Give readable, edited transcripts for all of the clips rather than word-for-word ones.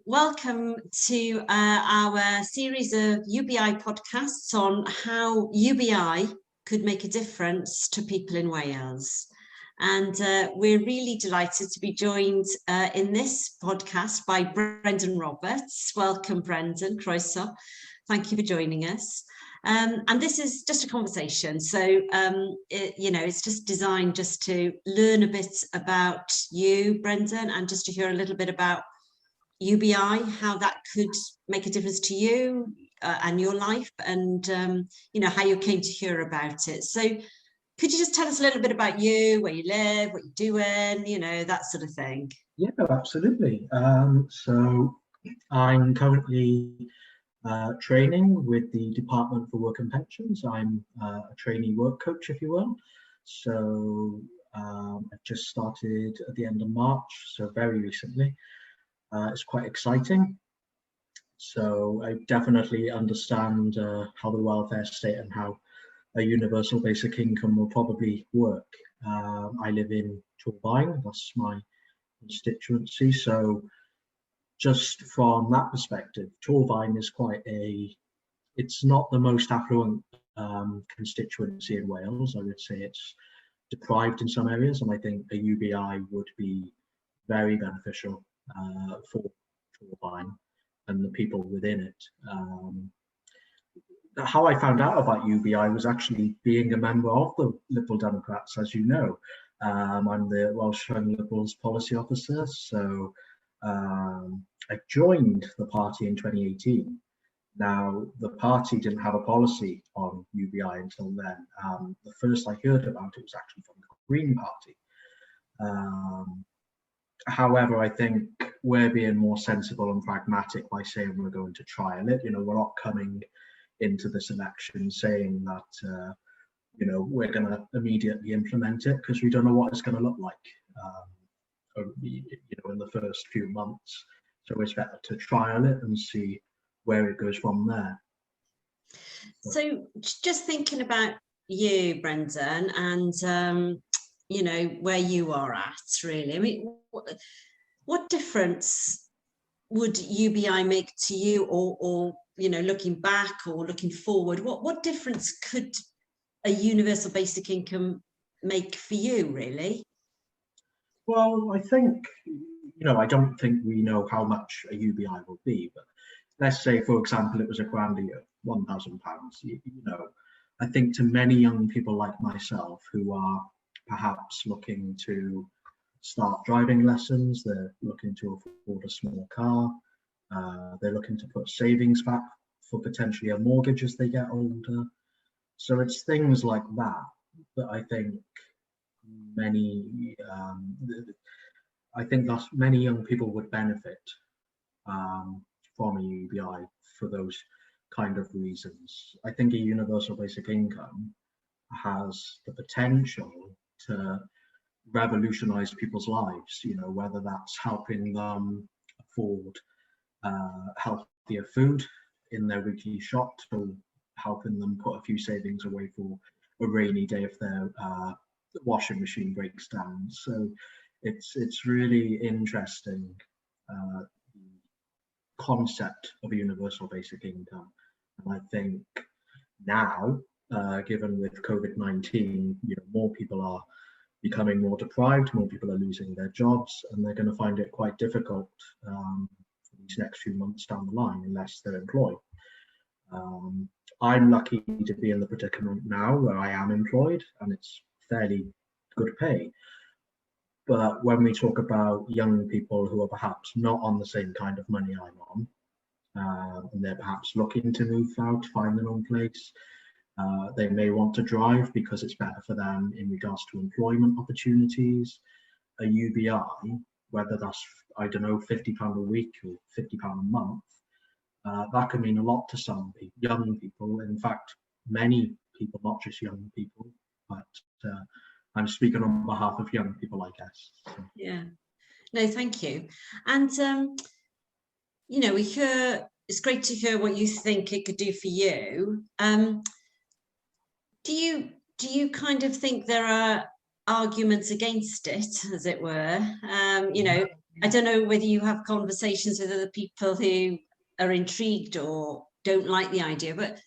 welcome to our series of UBI podcasts on how UBI could make a difference to people in Wales. And we're really delighted to be joined in this podcast by Brendan Roberts. Welcome, Brendan. Croeso. Thank you for joining us. And this is just a conversation, so it's just designed just to learn a bit about you, Brendan, and just to hear a little bit about UBI, how that could make a difference to you and your life, and how you came to hear about it. So could you just tell us a little bit about you, where you live, what you're doing, that sort of thing? Yeah, absolutely. So I'm currently training with the Department for Work and Pensions. I'm a trainee work coach, if you will. So I've just started at the end of March, so very recently. It's quite exciting. So I definitely understand how the welfare state and how a universal basic income will probably work. I live in Torfaen, that's my constituency. So just from that perspective, Torfaen is it's not the most affluent constituency in Wales. I would say it's deprived in some areas, and I think a UBI would be very beneficial for Torfaen and the people within it. How I found out about UBI was actually being a member of the Liberal Democrats, as you know. I'm the Welsh Liberals policy officer, so I joined the party in 2018. Now, the party didn't have a policy on UBI until then. The first I heard about it was actually from the Green Party. However, I think we're being more sensible and pragmatic by saying we're going to trial it. We're not coming into this election saying that, we're going to immediately implement it, because we don't know what it's going to look like, in the first few months. So it's better to trial it and see where it goes from there. So just thinking about you, Brendan, and where you are at, really. I mean, what difference would UBI make to you, or looking back or looking forward? What difference could a universal basic income make for you, really? Well, I think, I don't think we know how much a UBI will be, but let's say, for example, it was £1,000 a year, £1,000. I think to many young people like myself who are perhaps looking to start driving lessons, they're looking to afford a small car, they're looking to put savings back for potentially a mortgage as they get older. So it's things like that I think many young people would benefit from a UBI for those kind of reasons. I think a universal basic income has the potential to revolutionize people's lives, whether that's helping them afford healthier food in their weekly shop, or helping them put a few savings away for a rainy day if their washing machine breaks down. So it's really interesting, the concept of a universal basic income. And I think now, given with COVID-19, more people are becoming more deprived, more people are losing their jobs, and they're going to find it quite difficult for these next few months down the line unless they're employed. I'm lucky to be in the predicament now where I am employed, and it's fairly good pay. But when we talk about young people who are perhaps not on the same kind of money I'm on, and they're perhaps looking to move out, find their own place, they may want to drive because it's better for them in regards to employment opportunities. A UBI, whether that's, I don't know, £50 a week or £50 a month, that can mean a lot to some people, young people. In fact, many people, not just young people, but I'm speaking on behalf of young people, I guess. So. Yeah. No, thank you. And, we hear, it's great to hear what you think it could do for you. Do you kind of think there are arguments against it, as it were? I don't know whether you have conversations with other people who are intrigued or don't like the idea, but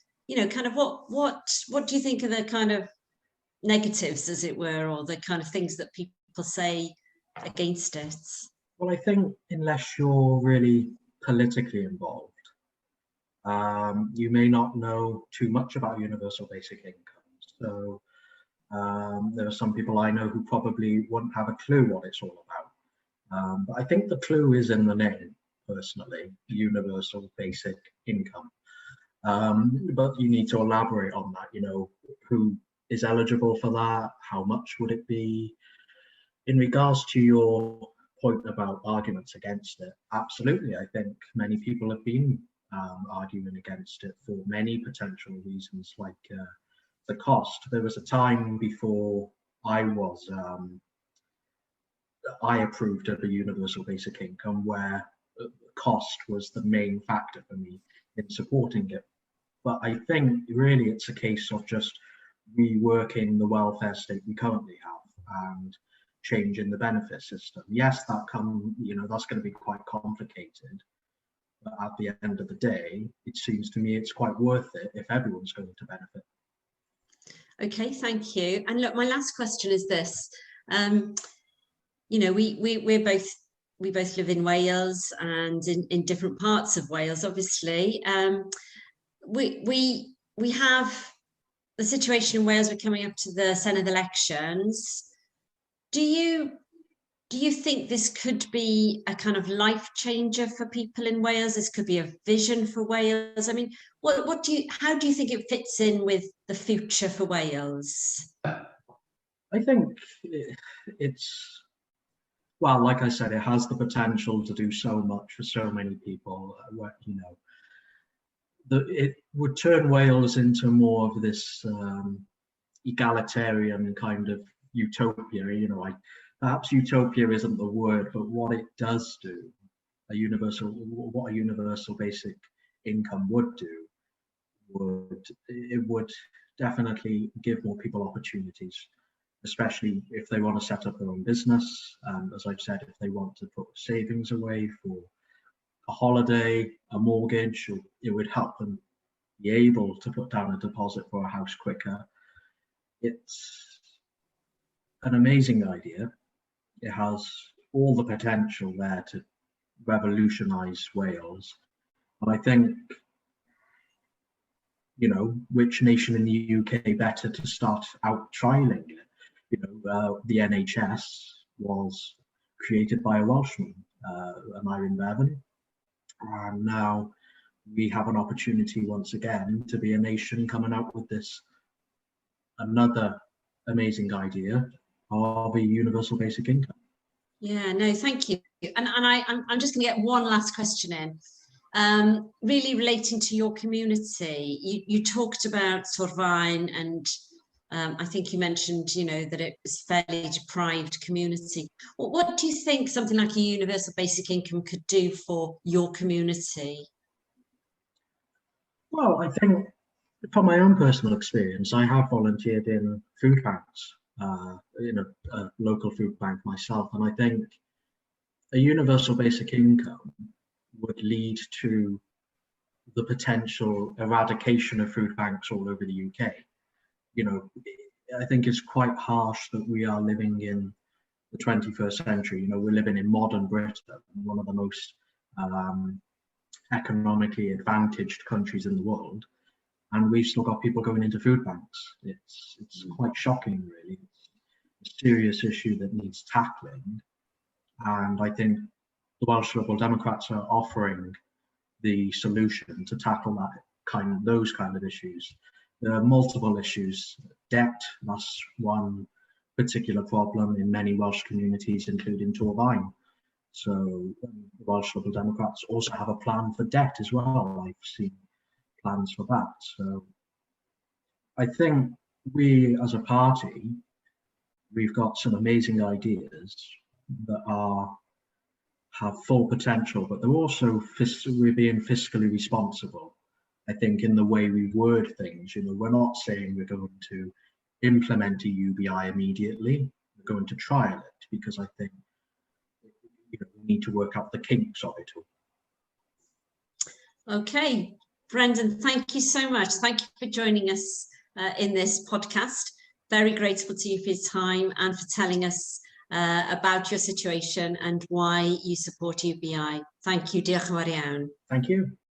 kind of what do you think are the kind of negatives, as it were, or the kind of things that people say against it? Well, I think unless you're really politically involved, you may not know too much about universal basic income. So there are some people I know who probably wouldn't have a clue what it's all about. But I think the clue is in the name, personally, universal basic income. But you need to elaborate on that, who is eligible for that, how much would it be? In regards to your point about arguments against it, absolutely, I think many people have been arguing against it for many potential reasons, like the cost. There was a time before I approved of a universal basic income where cost was the main factor for me in supporting it. But I think really it's a case of just reworking the welfare state we currently have and changing the benefit system. Yes, that's going to be quite complicated. But at the end of the day, it seems to me it's quite worth it if everyone's going to benefit. Okay, thank you. And look, my last question is this. We both live in Wales and in different parts of Wales, obviously. We have the situation in Wales. We're coming up to the Senedd elections. Do you think this could be a kind of life changer for people in Wales? This could be a vision for Wales. I mean, how do you think it fits in with the future for Wales? I think well, like I said, it has the potential to do so much for so many people. It would turn Wales into more of this egalitarian kind of utopia. Perhaps utopia isn't the word, but what it does do, what a universal basic income would do, would definitely give more people opportunities, especially if they want to set up their own business. As I've said, if they want to put savings away for a holiday, a mortgage, it would help them be able to put down a deposit for a house quicker. It's an amazing idea. It has all the potential there to revolutionise Wales. And I think, which nation in the UK better to start out trialling it? The NHS was created by a Welshman, Aneurin Bevan, and now we have an opportunity once again to be a nation coming out with another amazing idea of a universal basic income. Yeah, no, thank you. And I'm just going to get one last question in, really relating to your community. You talked about Torfaen, and I think you mentioned, that it was a fairly deprived community. What do you think something like a universal basic income could do for your community? Well, I think from my own personal experience, I have volunteered in food banks, in a local food bank myself, and I think a universal basic income would lead to the potential eradication of food banks all over the UK. I think it's quite harsh that we are living in the 21st century. We're living in modern Britain, one of the most economically advantaged countries in the world, and we've still got people going into food banks. It's quite shocking, really. It's a serious issue that needs tackling, and I think the Welsh Liberal Democrats are offering the solution to tackle those kind of issues. There are multiple issues. Debt, that's one particular problem in many Welsh communities, including Torfaen. So the Welsh Liberal Democrats also have a plan for debt as well. I've seen plans for that. So I think we as a party, we've got some amazing ideas that have full potential, but they're also we're being fiscally responsible. I think in the way we word things, we're not saying we're going to implement a UBI immediately. We're going to trial it, because I think we need to work out the kinks of it all. Okay, Brendan, thank you so much. Thank you for joining us in this podcast. Very grateful to you for your time and for telling us about your situation and why you support UBI. Thank you. Diolch yn fawr iawn. Thank you.